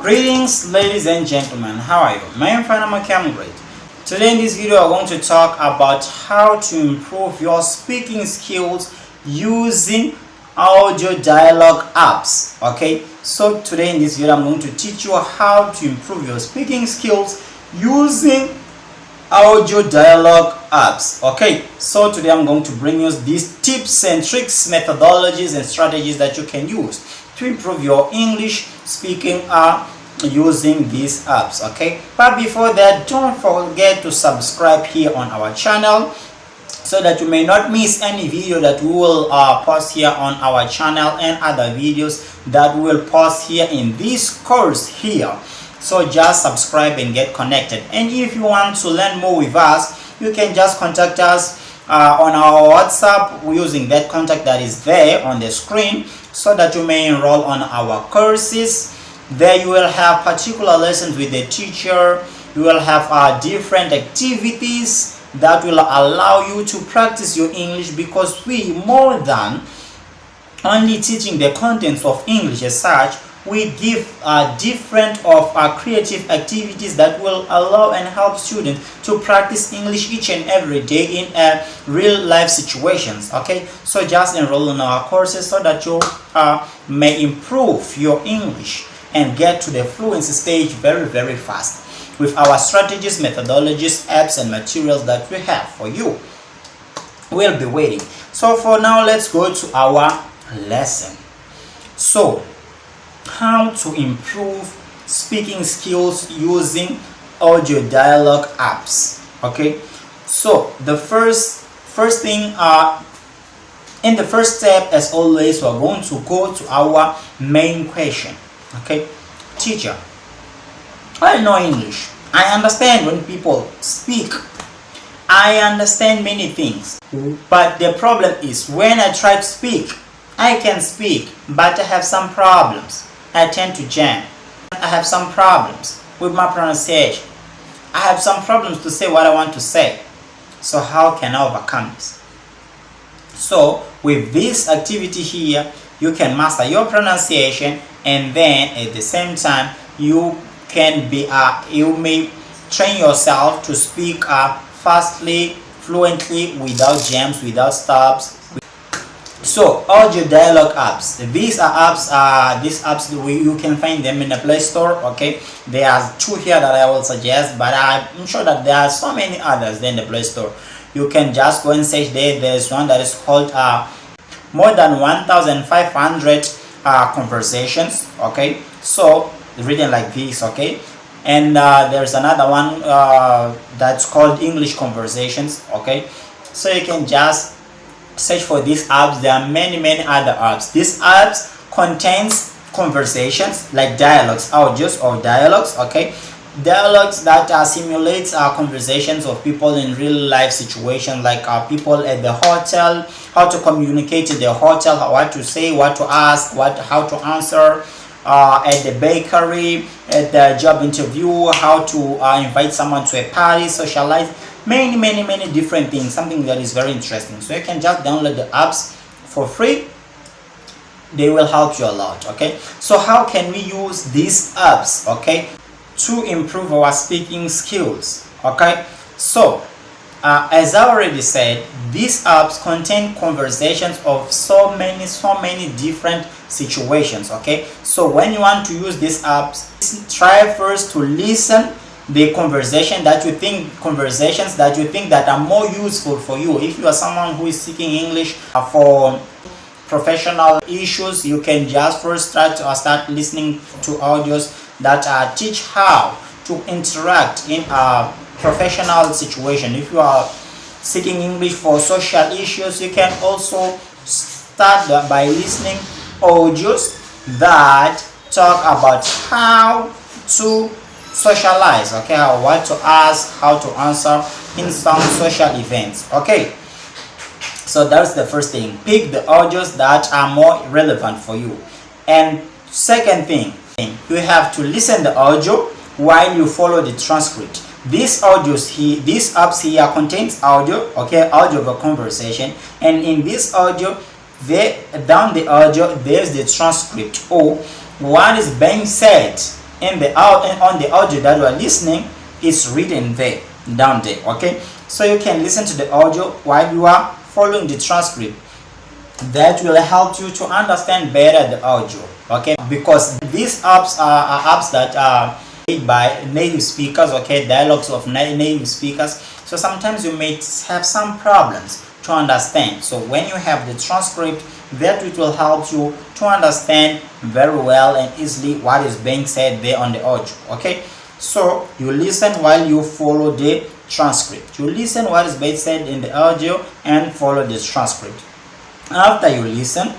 Greetings ladies and gentlemen, how are you? My name is I'm great. Today in this video I'm going to talk about how to improve your speaking skills using audio dialogue apps. Okay, so today in this video I'm going to teach you how to improve your speaking skills using audio dialogue apps. Okay, so today I'm going to bring you these tips and tricks, methodologies and strategies that you can use to improve your English speaking using these apps. Okay, but before that, don't forget to subscribe here on our channel so that you may not miss any video that we will post here on our channel and other videos that we will post here in this course here. So just subscribe and get connected. And if you want to learn more with us, you can just contact us on our WhatsApp using that contact that is there on the screen, so that you may enroll on our courses. There you will have particular lessons with the teacher. You will have different activities that will allow you to practice your English, because we, more than only teaching the contents of English as such, we give different of creative activities that will allow and help students to practice English each and every day in real life situations. Okay, so just enroll in our courses so that you may improve your English and get to the fluency stage very fast with our strategies, methodologies, apps and materials that we have for you. We'll be waiting. So for now, let's go to our lesson. So how to improve speaking skills using audio dialogue apps. Okay, so the first thing in the first step, as always, we're going to go to our main question. Okay, teacher, I know English, I understand when people speak, I understand many things, but the problem is when I try to speak, I can speak, but I have some problems. I tend to jam. I have some problems with my pronunciation. I have some problems to say what I want to say. So how can I overcome this? So with this activity here, you can master your pronunciation, and then at the same time you can be you may train yourself to speak fastly, fluently, without jams, without stops. So audio dialogue apps, these are apps, you can find them in the Play Store. Okay, there are two here that I will suggest, but I'm sure that there are so many others in the Play Store. You can just go and search there. There's one that is called more than 1,500 conversations. Okay, so written like this. Okay, and there's another one that's called English Conversations. Okay, so you can just search for these apps. There are many other apps. These apps contains conversations like dialogues, audios or dialogues. Okay, dialogues that simulates conversations of people in real life situations, like people at the hotel, how to communicate to the hotel, what to say, what to ask, how to answer at the bakery, at the job interview, how to invite someone to a party, socialize, many different things, something that is very interesting. So you can just download the apps for free. They will help you a lot. Okay, so how can we use these apps, okay, to improve our speaking skills? Okay, so as I already said, these apps contain conversations of so many different situations. Okay, so when you want to use these apps, try first to listen the conversations that you think that are more useful for you. If you are someone who is speaking English for professional issues, you can just first start listening to audios that teach how to interact in a professional situation. If you are speaking English for social issues, you can also start by listening audios that talk about how to socialize, okay, what to ask, how to answer in some social events. Okay, so that's the first thing. Pick the audios that are more relevant for you. And second thing, you have to listen the audio while you follow the transcript. These apps here contains audio, okay, audio of a conversation, and in this audio there down the audio there's the transcript, or what is being said in the on the audio that you are listening is written there down there. Okay, so you can listen to the audio while you are following the transcript. That will help you to understand better the audio. Okay, because these apps are apps that are made by native speakers. Okay, dialogues of native speakers. So sometimes you may have some problems to understand. So when you have the transcript, that it will help you to understand very well and easily what is being said there on the audio. Okay, so you listen while you follow the transcript. You listen what is being said in the audio and follow the transcript. After you listen,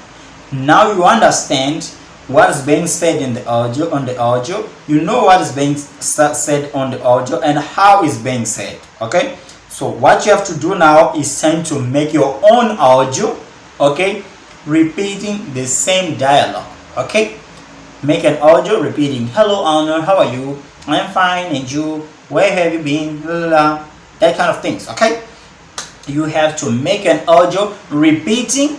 now you understand what is being said in the audio. On the audio, you know what is being said on the audio and how it's being said. Okay, so what you have to do now is time to make your own audio. Okay, repeating the same dialogue. Okay, make an audio repeating, hello Honor, how are you? I'm fine, and you? Where have you been? La, la, la. That kind of things. Okay, you have to make an audio repeating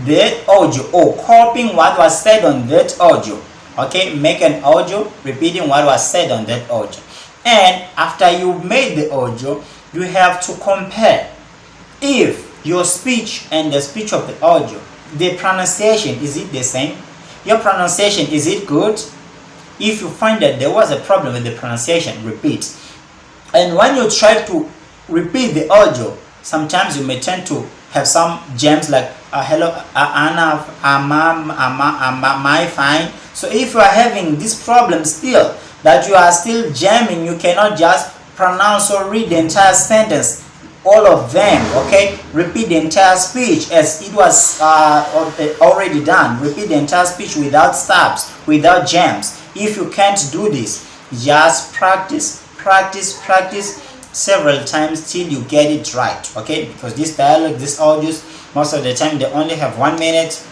that audio or copying what was said on that audio. Okay, make an audio repeating what was said on that audio. And after you made the audio, you have to compare if your speech and the speech of the audio, the pronunciation, is it the same? Your pronunciation, is it good? If you find that there was a problem with the pronunciation, repeat. And when you try to repeat the audio, sometimes you may tend to have some gems like hello Anna, my fine. So if you are having this problem still, that you are still jamming, you cannot just pronounce or read the entire sentence, all of them. Okay, repeat the entire speech as it was already done. Repeat the entire speech without stops, without jams. If you can't do this, just practice several times till you get it right. Okay, because this dialogue, these audios, most of the time they only have 1 minute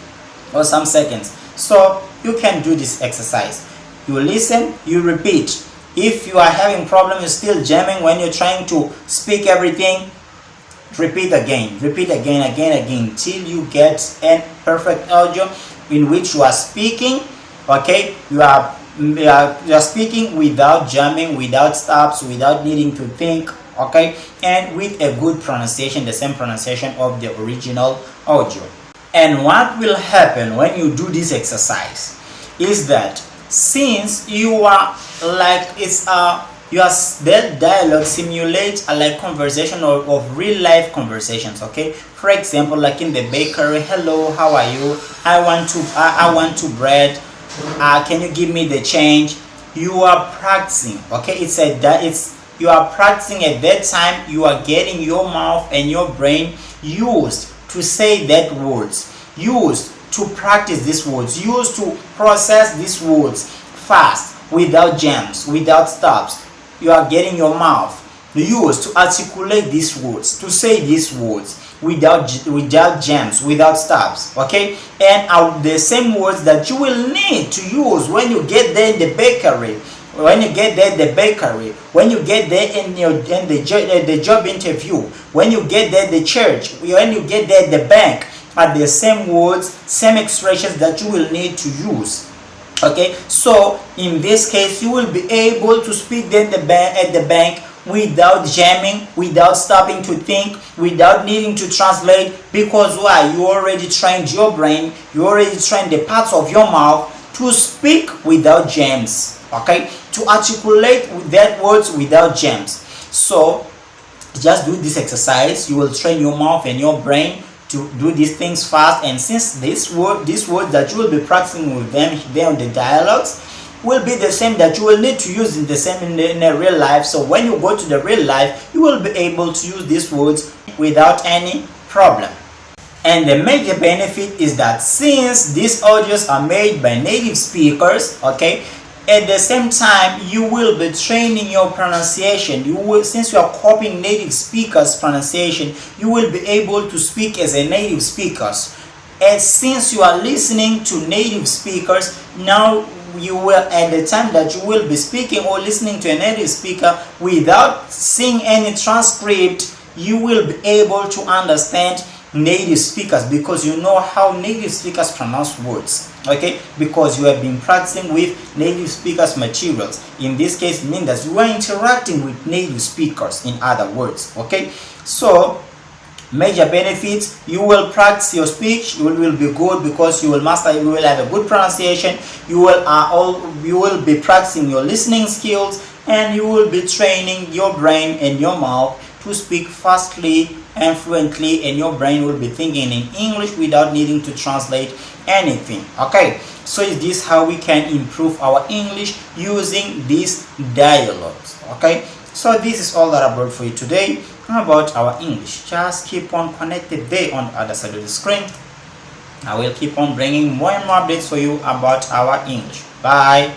or some seconds, so you can do this exercise. You listen, you repeat. If you are having problem, you're still jamming when you're trying to speak everything, repeat again till you get a perfect audio in which you are speaking. Okay, you are speaking without jamming, without stops, without needing to think. Okay, and with a good pronunciation, the same pronunciation of the original audio. And what will happen when you do this exercise is that since you are like that dialogue simulates like conversation of real life conversations. Okay, for example, like in the bakery, hello, how are you? I want to bread. Can you give me the change? You are practicing. Okay, you are practicing. At that time you are getting your mouth and your brain used to say that words, used to practice these words, used to process these words fast, without jams, without stops. You are getting your mouth used to articulate these words, to say these words without jams, without stops. Okay, and the same words that you will need to use when you get there in the bakery, when you get there in the bakery, when you get there in the job interview, when you get there in the church, when you get there in the bank, are the same words, same expressions that you will need to use. Okay, so in this case you will be able to speak then at the bank without jamming, without stopping to think, without needing to translate. Because why? You already trained your brain, you already trained the parts of your mouth to speak without jams. Okay, to articulate that words without jams. So just do this exercise. You will train your mouth and your brain to do these things fast. And since this word that you will be practicing with them there on the dialogues will be the same that you will need to use in the real life. So when you go to the real life, you will be able to use these words without any problem. And the major benefit is that since these audios are made by native speakers, okay, at the same time you will be training your pronunciation. Since you are copying native speakers' pronunciation, you will be able to speak as a native speaker. And since you are listening to native speakers, now you will, at the time that you will be speaking or listening to a native speaker without seeing any transcript, you will be able to understand native speakers, because you know how native speakers pronounce words, okay, because you have been practicing with native speakers materials. In this case, it means that you are interacting with native speakers, in other words, okay. So major benefits: you will practice your speech, you will be good because you will master, you will have a good pronunciation, you will be practicing your listening skills, and you will be training your brain and your mouth to speak fastly and fluently, and your brain will be thinking in English without needing to translate anything, okay. So is this how we can improve our English using these dialogues, okay. So this is all that I brought for you today about our English. Just keep on connected there on the other side of the screen. I will keep on bringing more and more updates for you about our English. Bye.